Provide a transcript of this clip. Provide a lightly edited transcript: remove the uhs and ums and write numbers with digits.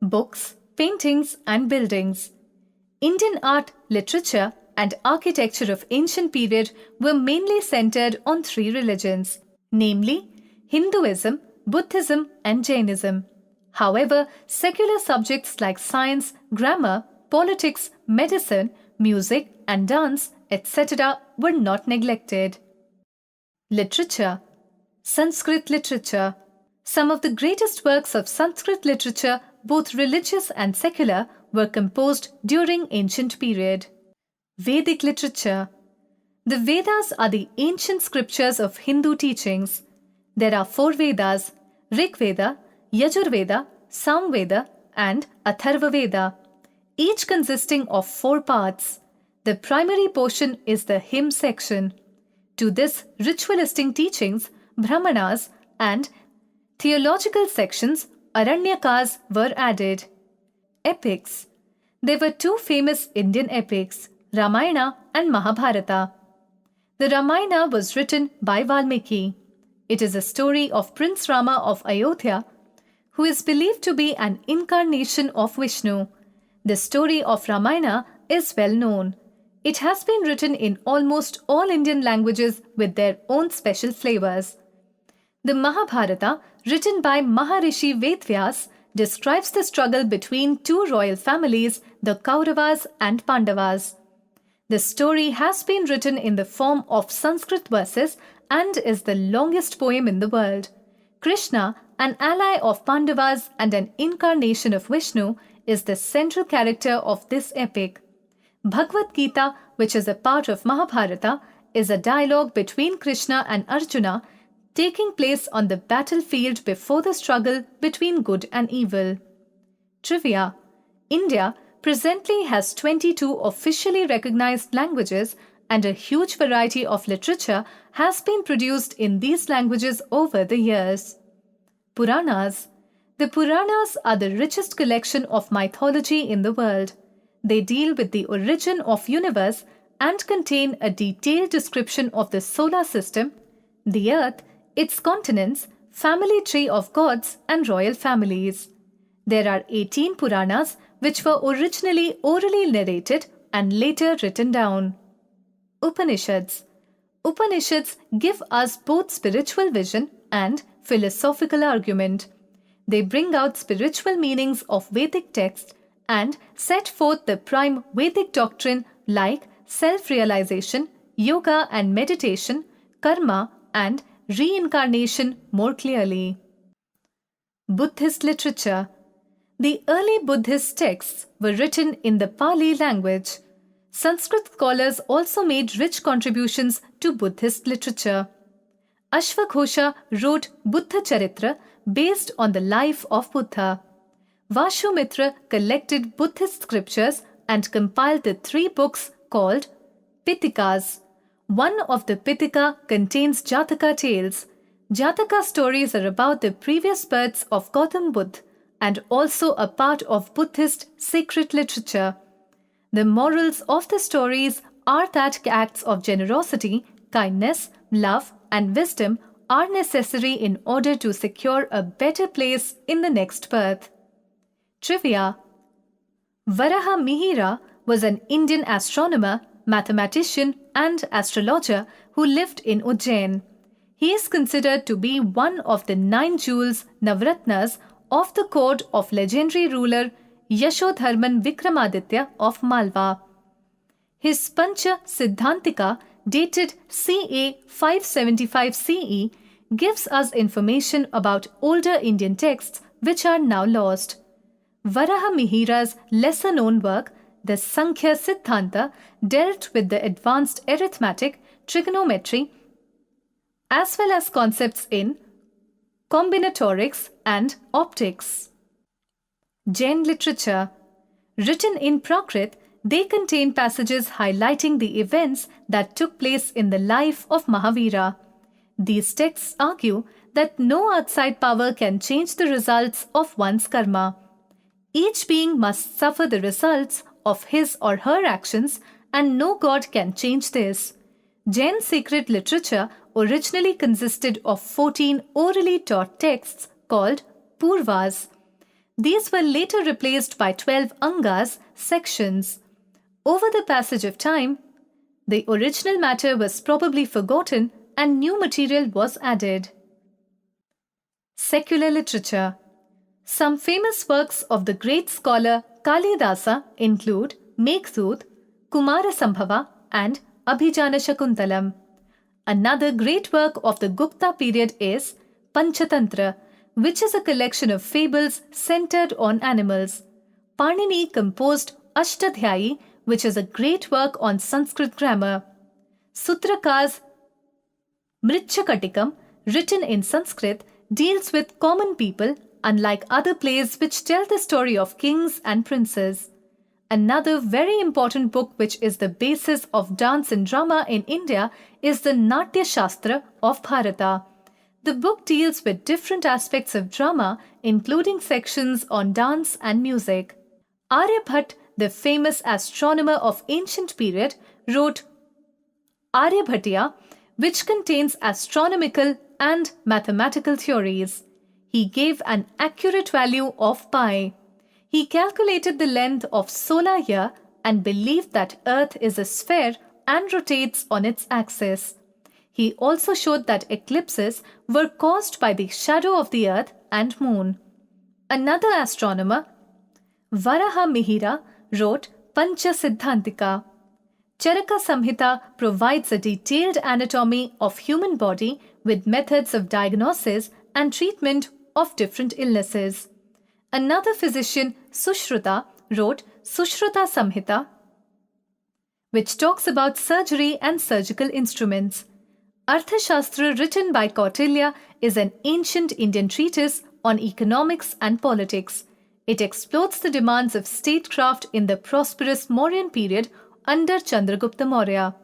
books, paintings, and buildings. Indian art, literature, and architecture of ancient period were mainly centered on three religions, namely Hinduism, Buddhism, and Jainism. However, secular subjects like science, grammar, politics, medicine, music, and dance, etc., were not neglected. Literature. Sanskrit literature. Some of the greatest works of Sanskrit literature, both religious and secular, were composed during ancient period. Vedic literature. The Vedas are the ancient scriptures of Hindu teachings. There are four Vedas: Rig Veda, Yajur Veda, Sam Veda, and Atharva Veda, each consisting of four parts. The primary portion is the hymn section. To this ritualistic teachings, Brahmanas, and theological sections, Aranyakas, were added. Epics. There were two famous Indian epics, Ramayana and Mahabharata. The Ramayana was written by Valmiki. It is a story of Prince Rama of Ayodhya, who is believed to be an incarnation of Vishnu. The story of Ramayana is well known. It has been written in almost all Indian languages with their own special flavors. The Mahabharata, written by Maharishi Vedvyas, describes the struggle between two royal families, the Kauravas and Pandavas. The story has been written in the form of Sanskrit verses and is the longest poem in the world. Krishna, an ally of Pandavas and an incarnation of Vishnu, is the central character of this epic. Bhagavad Gita, which is a part of Mahabharata, is a dialogue between Krishna and Arjuna taking place on the battlefield before the struggle between good and evil. Trivia. India presently has 22 officially recognized languages, and a huge variety of literature has been produced in these languages over the years. Puranas. The Puranas are the richest collection of mythology in the world. They deal with the origin of universe and contain a detailed description of the solar system, the earth, its continents, family tree of gods, and royal families. There are 18 Puranas which were originally orally narrated and later written down. Upanishads. Upanishads give us both spiritual vision and philosophical argument. They bring out spiritual meanings of Vedic texts and set forth the prime Vedic doctrine like self-realization, yoga and meditation, karma and reincarnation more clearly. Buddhist literature. The early Buddhist texts were written in the Pali language. Sanskrit scholars also made rich contributions to Buddhist literature. Ashvaghosha wrote Buddha Charitra based on the life of Buddha. Vashumitra collected Buddhist scriptures and compiled the three books called Pitikas. One of the Pitika contains Jataka tales. Jataka stories are about the previous births of Gautam Buddha and also a part of Buddhist sacred literature. The morals of the stories are that acts of generosity, kindness, love, and wisdom are necessary in order to secure a better place in the next birth. Trivia. Varaha Mihira was an Indian astronomer, mathematician, and astrologer who lived in Ujjain. He is considered to be one of the 9 jewels, Navratnas, of the court of legendary ruler Yashodharman Vikramaditya of Malwa. His Pancha Siddhantika, dated ca. 575 CE, gives us information about older Indian texts which are now lost. Varaha Mihira's lesser-known work, the Sankhya Siddhanta, dealt with the advanced arithmetic, trigonometry, as well as concepts in combinatorics and optics. Jain literature. Written in Prakrit, they contain passages highlighting the events that took place in the life of Mahavira. These texts argue that no outside power can change the results of one's karma. Each being must suffer the results of his or her actions, and no god can change this. Jain sacred literature originally consisted of 14 orally taught texts called Purvas. These were later replaced by 12 Angas, sections. Over the passage of time, the original matter was probably forgotten and new material was added. Secular literature. Some famous works of the great scholar Kalidasa include Meghdut, Kumarasambhava and Abhijana Shakuntalam. Another great work of the Gupta period is Panchatantra, which is a collection of fables centered on animals. Panini composed Ashtadhyayi, which is a great work on Sanskrit grammar. Sutrakar's Mritchakatikam, written in Sanskrit, deals with common people, unlike other plays which tell the story of kings and princes. Another very important book which is the basis of dance and drama in India is the Natya Shastra of Bharata. The book deals with different aspects of drama, including sections on dance and music. Aryabhat, the famous astronomer of ancient period, wrote Aryabhatiya, which contains astronomical and mathematical theories. He gave an accurate value of pi. He calculated the length of solar year and believed that Earth is a sphere and rotates on its axis. He also showed that eclipses were caused by the shadow of the Earth and Moon. Another astronomer, Varaha Mihira, wrote Pancha Siddhantika. Charaka Samhita provides a detailed anatomy of human body with methods of diagnosis and treatment of different illnesses. Another physician, Sushruta, wrote Sushruta Samhita, which talks about surgery and surgical instruments. Arthashastra, written by Kautilya, is an ancient Indian treatise on economics and politics. It explores the demands of statecraft in the prosperous Mauryan period under Chandragupta Maurya.